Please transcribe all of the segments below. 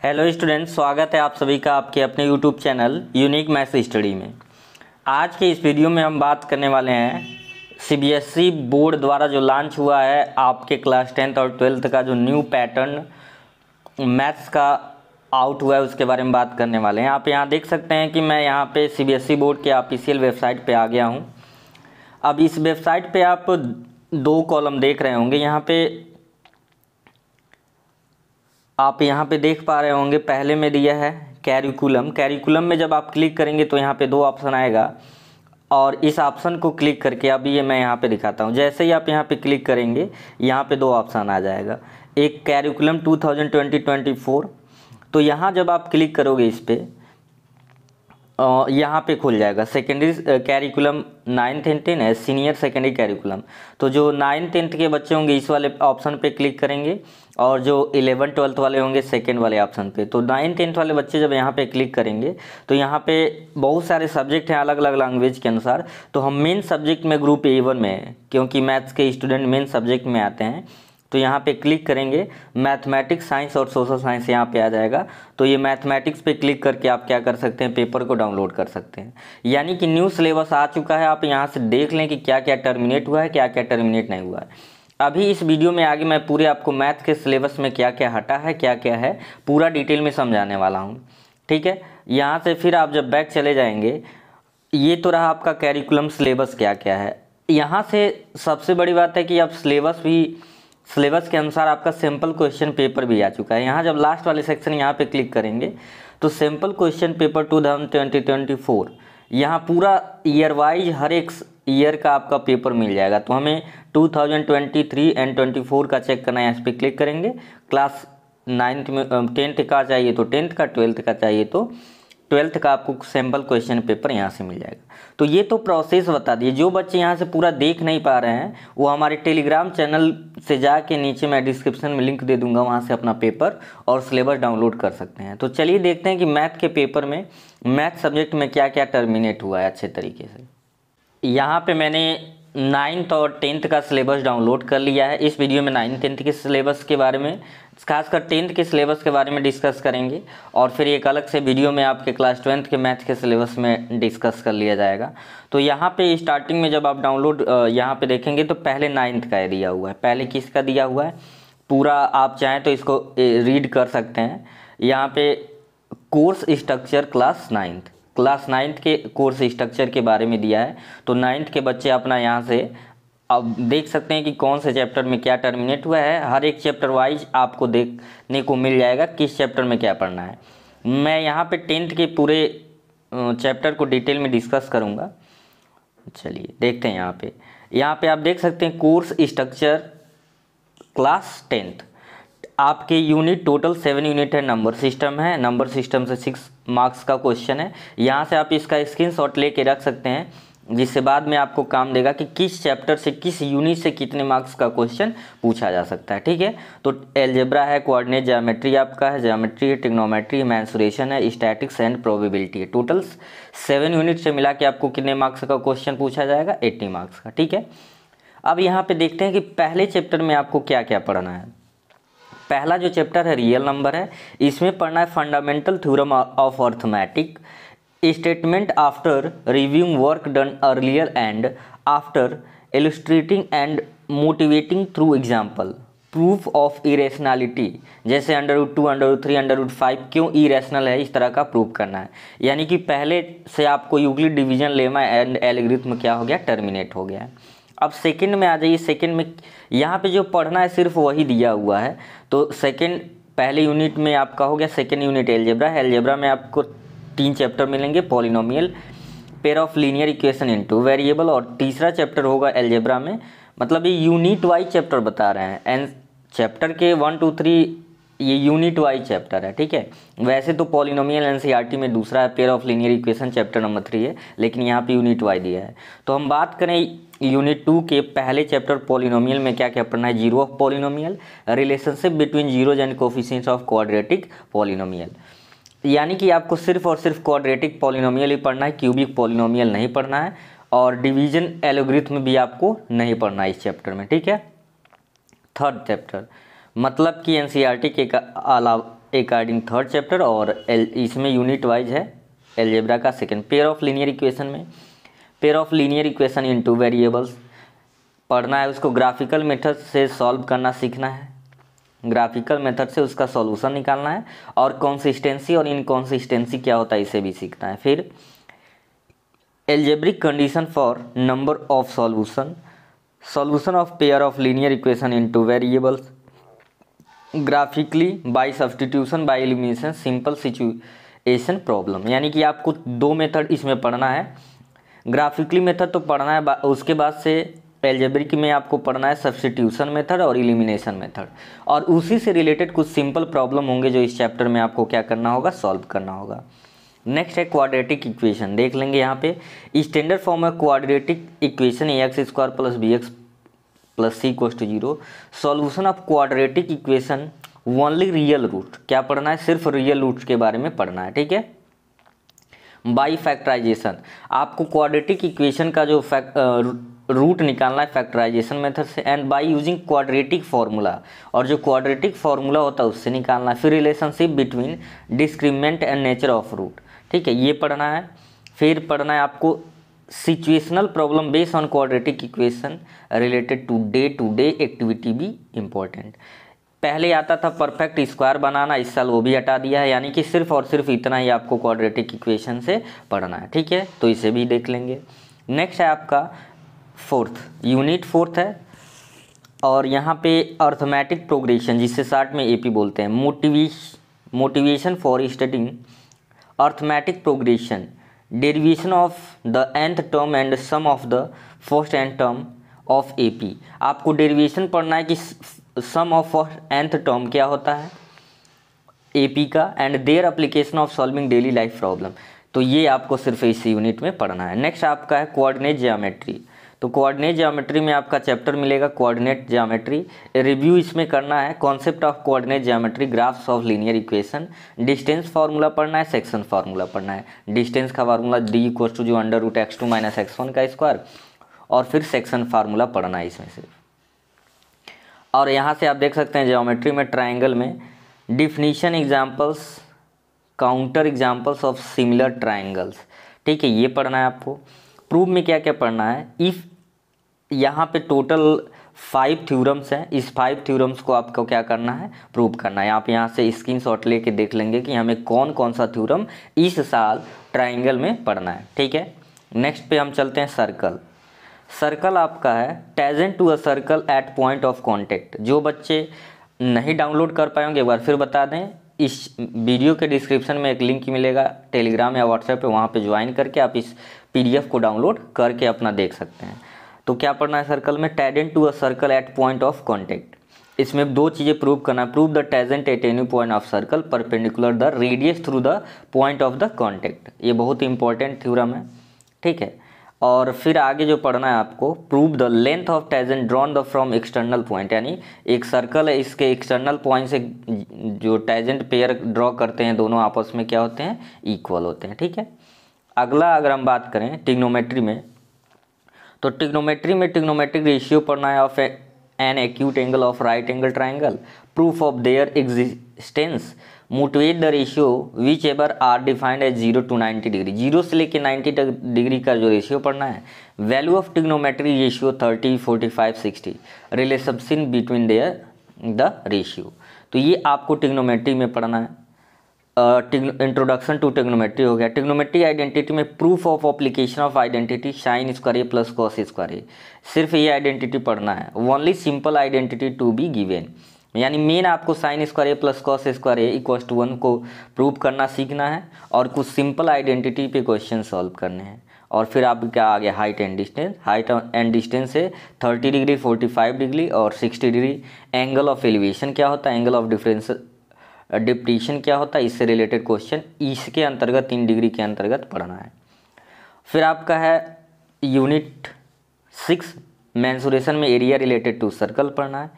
Hello students, स्वागत है आप सभी का आपके अपने YouTube channel unique maths study में। आज के इस वीडियो में हम बात करने वाले हैं सीबीएसई बोर्ड द्वारा जो लॉन्च हुआ है आपके क्लास 10th और 12th का जो न्यू पैटर्न मैथ्स का आउट हुआ है उसके बारे में बात करने वाले हैं। आप यहाँ देख सकते हैं कि मैं यहाँ पे सीबीएसई बोर्ड के ऑफिशियल वेबसाइट पे आ गया हूँ। अब इस वेबसाइट पे आप दो कॉलम देख रहे होंगे। आप यहाँ पे देख पा रहे होंगे, पहले में दिया है कैरिकुलम में जब आप क्लिक करेंगे तो यहाँ पे दो ऑप्शन आएगा और इस ऑप्शन को क्लिक करके अभी ये मैं यहाँ पे दिखाता हूँ। जैसे ही आप यहाँ पे क्लिक करेंगे यहाँ पे दो ऑप्शन आ जाएगा, एक कैरिकुलम 2020-24। तो यहाँ जब आप क्लिक करोगे इस पर यहाँ पे खुल जाएगा सेकेंडरी कैरिकुलम 9th and 10 है, सीनियर सेकेंडरी कैरिकुलम। तो जो 9th 10th के बच्चे होंगे इस वाले ऑप्शन पे क्लिक करेंगे और जो 11th 12th वाले होंगे सेकेंड वाले ऑप्शन पे। तो 9th 10th वाले बच्चे जब यहाँ पे क्लिक करेंगे तो यहाँ पे बहुत सारे सब्जेक्ट हैं अलग अलग लैंग्वेज के अनुसार। तो हम मेन सब्जेक्ट में ग्रुप A1 में है, क्योंकि मैथ्स के स्टूडेंट मेन सब्जेक्ट में आते हैं। तो यहाँ पे क्लिक करेंगे, मैथमेटिक्स, साइंस और सोशल साइंस यहाँ पे आ जाएगा। तो ये मैथमेटिक्स पे क्लिक करके आप क्या कर सकते हैं, पेपर को डाउनलोड कर सकते हैं। यानी कि न्यू सिलेबस आ चुका है। आप यहाँ से देख लें कि क्या क्या टर्मिनेट हुआ है, क्या क्या टर्मिनेट नहीं हुआ है। अभी इस वीडियो में आगे मैं पूरे आपको मैथ के सिलेबस में क्या क्या हटा है, क्या क्या है, पूरा डिटेल में समझाने वाला हूँ। ठीक है, यहाँ से फिर आप जब बैक चले जाएंगे, ये तो रहा आपका कैरिकुलम सिलेबस क्या क्या है। यहाँ से सबसे बड़ी बात है कि आप सिलेबस के अनुसार आपका सिंपल क्वेश्चन पेपर भी आ चुका है। यहाँ जब लास्ट वाले सेक्शन यहाँ पे क्लिक करेंगे तो सिंपल क्वेश्चन पेपर 2020-24 यहाँ पूरा ईयर वाइज हर एक ईयर का आपका पेपर मिल जाएगा। तो हमें 2023 एंड 24 का चेक करना है, इस पर क्लिक करेंगे। क्लास 9th में 10th का चाहिए तो 10th का, 12th का चाहिए तो 12th का आपको सैम्पल क्वेश्चन पेपर यहाँ से मिल जाएगा। तो ये तो प्रोसेस बता दिए। जो बच्चे यहाँ से पूरा देख नहीं पा रहे हैं वो हमारे टेलीग्राम चैनल से जाके नीचे मैं डिस्क्रिप्शन में लिंक दे दूंगा, वहाँ से अपना पेपर और सिलेबस डाउनलोड कर सकते हैं। तो चलिए देखते हैं कि मैथ के पेपर में, मैथ सब्जेक्ट में क्या क्या टर्मिनेट हुआ है अच्छे तरीके से। यहाँ पे मैंने 9th और 10th का सिलेबस डाउनलोड कर लिया है। इस वीडियो में 9th 10th के सिलेबस के बारे में, खासकर 10th के सिलेबस के बारे में डिस्कस करेंगे और फिर एक अलग से वीडियो में आपके क्लास 12th के मैथ के सिलेबस में डिस्कस कर लिया जाएगा। तो यहाँ पे स्टार्टिंग में जब आप डाउनलोड यहाँ पे देखेंगे तो पहले 9th का दिया हुआ है। पहले किसका दिया हुआ है पूरा, आप चाहें तो इसको रीड कर सकते हैं। यहाँ पे कोर्स स्ट्रक्चर क्लास 9th के कोर्स स्ट्रक्चर के बारे में दिया है। तो 9th के बच्चे अपना यहाँ से अब देख सकते हैं कि कौन से चैप्टर में क्या टर्मिनेट हुआ है। हर एक चैप्टर वाइज आपको देखने को मिल जाएगा किस चैप्टर में क्या पढ़ना है। मैं यहाँ पे 10th के पूरे चैप्टर को डिटेल में डिस्कस करूँगा। चलिए देखते हैं। यहाँ पे आप देख सकते हैं कोर्स स्ट्रक्चर क्लास 10th। आपके यूनिट टोटल 7 यूनिट है। नंबर सिस्टम है, नंबर सिस्टम से 6 मार्क्स का क्वेश्चन है। यहाँ से आप इसका स्क्रीनशॉट लेके रख सकते हैं, जिससे बाद में आपको काम देगा कि किस चैप्टर से, किस यूनिट से कितने मार्क्स का क्वेश्चन पूछा जा सकता है। ठीक है, तो एलजेब्रा है, कोऑर्डिनेट ज्योमेट्री आपका है, ज्योमेट्री है, ट्रिग्नोमेट्री है, मेंसुरेशन है, स्टैटिक्स एंड प्रोबेबिलिटी है। टोटल 7 यूनिट से मिला के आपको कितने मार्क्स का क्वेश्चन पूछा जाएगा, 80 मार्क्स का। ठीक है, अब यहाँ पे देखते हैं कि पहले चैप्टर में आपको क्या क्या पढ़ना है। पहला जो चैप्टर है रियल नंबर है। इसमें पढ़ना है fundamental theorem of arithmetic, statement after reviewing work done earlier and after illustrating and motivating through example, proof of irrationality, जैसे √2, √3, √5 क्यों इरेशनल है, इस तरह का प्रूफ करना है। यानी कि पहले से आपको Euclid division lemma and algorithm क्या हो गया, टर्मिनेट हो गया है। अब सेकंड में आ जाइए। सेकंड में यहाँ पे जो पढ़ना है सिर्फ वही दिया हुआ है। तो सेकंड, पहले यूनिट में आपका हो गया सेकंड यूनिट एलजेब्रा है। एलजेब्रा में आपको 3 चैप्टर मिलेंगे, polynomial, pair of linear equation into variable, और तीसरा चैप्टर होगा एलजेब्रा में, मतलब ये यूनिट वाइज चैप्टर बता रहे हैं। एंड चैप्टर के 1 2 3 ये यूनिट वाइज चैप्टर है। ठीक है, वैसे तो पॉलिनोमियल एनसीईआरटी में दूसरा है, pair of linear equation chapter number 3 है, लेकिन यहाँ पे यूनिट वाइज दिया है। तो हम बात करें यूनिट 2 के पहले चैप्टर पॉलिनोमियल में क्या क्या पढ़ना है। Zero of polynomial, relationship between zeros and coefficients of quadratic polynomial. यानी कि आपको सिर्फ और सिर्फ क्वाड्रेटिक पॉलिनोमियल ही पढ़ना है, क्यूबिक पॉलिनोमियल नहीं पढ़ना है, और डिवीजन एल्गोरिथम भी आपको नहीं पढ़ना है इस चैप्टर में। ठीक है, थर्ड चैप्टर मतलब कि एनसीईआरटी के अलावा अकॉर्डिंग थर्ड चैप्टर, और इसमें यूनिट वाइज है अलजेब्रा का second. Pair of linear equation में pair of linear equation in two variables पढ़ना है, उसको ग्राफिकल मेथड से सॉल्व करना सीखना है, ग्राफिकल मेथड से उसका सॉल्यूशन निकालना है, और कंसिस्टेंसी और इनकंसिस्टेंसी क्या होता है इसे भी सीखना है। फिर algebraic condition for number of solution of pair of linear equation in two variables graphically by substitution by elimination simple situation problem. यानी कि आपको दो मेथड इसमें पढ़ना है, ग्राफिकली मेथड तो पढ़ना है, उसके बाद से अलजेब्रिक में आपको पढ़ना है सब्स्टिट्यूशन मेथड और एलिमिनेशन मेथड, और उसी से रिलेटेड कुछ सिंपल प्रॉब्लम होंगे जो इस चैप्टर में आपको क्या करना होगा, सॉल्व करना होगा। नेक्स्ट है क्वाड्रेटिक इक्वेशन, देख लेंगे यहाँ पे स्टैंडर्ड फॉर्म है quadratic equation ax² + bx + c = 0। Solution of quadratic equation only real root, क्या पढ़ना है, सिर्फ रियल रूट के बारे में पढ़ना है, ठीक है। बाई फैक्टराइजेशन, आपको क्वाड्रेटिक इक्वेशन का जो रूट निकालना है फैक्टराइजेशन मेथड से, and by using quadratic formula, और जो क्वाड्रेटिक फार्मूला होता है उससे निकालना है। फिर relationship between discriminant and nature of root, ठीक है, ये पढ़ना है। फिर पढ़ना है आपको situational problem based on quadratic equation related to day activity भी इम्पोर्टेंट। पहले आता था परफेक्ट स्क्वायर बनाना, इस साल वो भी हटा दिया है, यानी कि सिर्फ और सिर्फ इतना ही आपको क्वाड्रेटिक इक्वेशन से पढ़ना है, ठीक है, तो इसे भी देख लेंगे। नेक्स्ट है आपका यूनिट फोर्थ है, और यहाँ पे अर्थमेटिक प्रोग्रेशन, जिससे शार्ट में एपी बोलते हैं, motivation for studying arithmetic progression, derivation of the nth term and sum of the first nth term of AP. आपको डेरिवेशन पढ़ना है कि sum of first nth term क्या होता है एपी का, and their application of solving daily life problem, तो ये आपको सिर्फ इस यूनिट में पढ़ना है। नेक्स्ट आपका है कोऑर्डिनेट ज्योमेट्री, तो कोऑर्डिनेट ज्योमेट्री में आपका चैप्टर मिलेगा कोऑर्डिनेट ज्योमेट्री। रिव्यू इसमें करना है concept of coordinate geometry, graphs of linear equation, distance formula पढ़ना है, सेक्शन फार्मूला पढ़ना है। डिस्टेंस का फार्मूला d = जो √x2 - x1 का स्क्वायर, और फिर सेक्शन फार्मूला पढ़ना है इसमें से। और यहाँ से आप देख सकते हैं ज्योमेट्री में ट्राइंगल में definition examples, counter examples of similar triangles, ठीक है, ये पढ़ना है आपको। प्रूफ में क्या क्या पढ़ना है, इफ़ यहाँ पे टोटल 5 थ्योरम्स हैं, इस 5 थ्योरम्स को आपको क्या करना है, प्रूव करना है। आप यहाँ से स्क्रीनशॉट लेके देख लेंगे कि हमें कौन कौन सा थ्योरम इस साल ट्राइंगल में पढ़ना है, ठीक है। नेक्स्ट पे हम चलते हैं सर्कल आपका है tangent to a circle at point of contact. जो बच्चे नहीं डाउनलोड कर पाएंगे एक बार फिर बता दें, इस वीडियो के डिस्क्रिप्शन में एक लिंक मिलेगा टेलीग्राम या व्हाट्सएप पे, वहाँ पे ज्वाइन करके आप इस PDF को डाउनलोड करके अपना देख सकते हैं। तो क्या पढ़ना है सर्कल में, tangent to a circle at point of contact. इसमें दो चीज़ें प्रूव करना है, prove the tangent at any point of circle perpendicular the radius through the point of the contact. ये बहुत इंपॉर्टेंट थ्योरम है, ठीक है। और फिर आगे जो पढ़ना है आपको, prove the length of tangent drawn the from external point, यानी एक सर्कल है, इसके एक्सटर्नल पॉइंट से जो टेजेंट पेयर ड्रॉ करते हैं दोनों आपस में क्या होते हैं, इक्वल होते हैं, ठीक है। अगला अगर हम बात करें ट्रिग्नोमेट्री में, तो ट्रिग्नोमेट्री में ट्रिग्नोमेट्रिक रेशियो पढ़ना है of an acute angle of right angle triangle, proof of their existence, motivate the ratio which ever are defined as 0 to 90 degree, 0 से लेकर 90 डिग्री का जो रेशियो पढ़ना है। Value of trigonometry ratio 30, 45, 60, relationship between their the ratio, तो ये आपको trigonometry में पढ़ना है। इंट्रोडक्शन टू ट्रिग्नोमेट्री हो गया। ट्रिग्नोमेट्री आइडेंटिटी में proof of application of identity sine square A plus cos square A, सिर्फ ये आइडेंटिटी पढ़ना है। Only simple identity to be given, यानी मेन आपको sine square A plus cos square A = 1 को प्रूव करना सीखना है, और कुछ सिंपल आइडेंटिटी पे क्वेश्चन सॉल्व करने हैं। और फिर आप क्या आ गया, हाइट एंड डिस्टेंस से 30 डिग्री, 45 डिग्री और 60 डिग्री। एंगल ऑफ एलिवेशन क्या होता है, एंगल ऑफ डिप्रेशन क्या होता है, इससे रिलेटेड क्वेश्चन इसके अंतर्गत 3 डिग्री के अंतर्गत पढ़ना है। फिर आपका है यूनिट 6 मेंसुरेशन में एरिया रिलेटेड टू सर्कल पढ़ना है,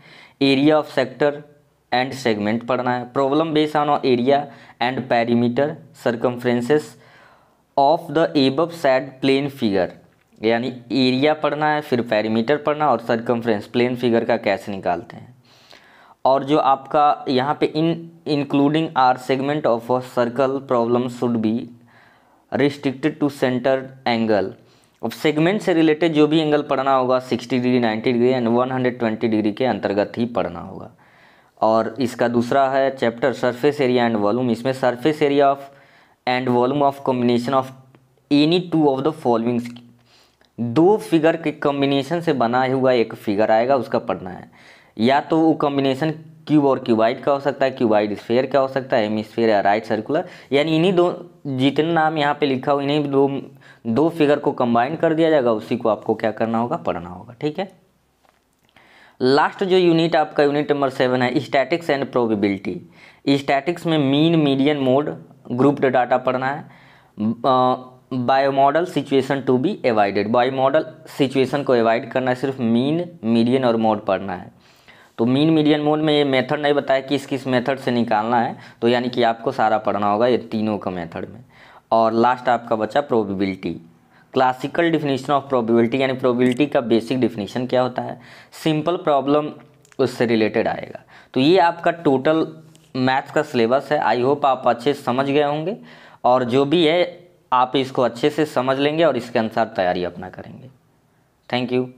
area of sector and segment पढ़ना है, problem based on area and perimeter circumferences of the above said plane figure, यानी एरिया पढ़ना है, फिर पेरीमीटर पढ़ना और सर्कमफ्रेंस प्लेन फिगर का कैसे निकालते हैं। और जो आपका यहाँ पे including are segment of a circle problem should be restricted to centre angle. अब सेगमेंट से रिलेटेड जो भी एंगल पढ़ना होगा 60 डिग्री, 90 डिग्री एंड 120 डिग्री के अंतर्गत ही पढ़ना होगा। और इसका दूसरा है chapter surface area and volume. इसमें surface area of and volume of combination of any two of the following, दो फिगर के कॉम्बिनेशन से बना हुआ एक फिगर आएगा उसका पढ़ना है। या तो वो कॉम्बिनेशन क्यूब और क्यूबाइड का हो सकता है, क्यूबाइड स्फेयर का हो सकता है, हेमिस्फेयर या राइट सर्कुलर, यानी इन्हीं दो जितने नाम यहाँ पे लिखा हो इन्हीं दो फिगर को कंबाइन कर दिया जाएगा, उसी को आपको क्या करना होगा, पढ़ना होगा। ठीक है। लास्ट जो यूनिट आपका यूनिट नंबर 7 है स्टैटिक्स एंड प्रोबेबिलिटी। स्टैटिक्स में mean, median, mode, grouped data पढ़ना है। Bimodal situation to be avoided, bimodal situation को एवॉइड करना है, सिर्फ मीन, मीडियन और मोड पढ़ना है। तो मीन, मीडियन, मोड में ये मेथड नहीं बताया किस किस मेथड से निकालना है, तो यानी कि आपको सारा पढ़ना होगा ये तीनों का मेथड में। और लास्ट आपका बचा probability. Classical definition of probability, यानी प्रोबेबिलिटी का बेसिक डिफिनीशन क्या होता है, सिंपल प्रॉब्लम उससे रिलेटेड आएगा। तो ये आपका टोटल मैथ्स का सिलेबस है। आई होप आप अच्छे से समझ गए होंगे, और जो भी है आप इसको अच्छे से समझ लेंगे और इसके अनुसार तैयारी अपना करेंगे। Thank you.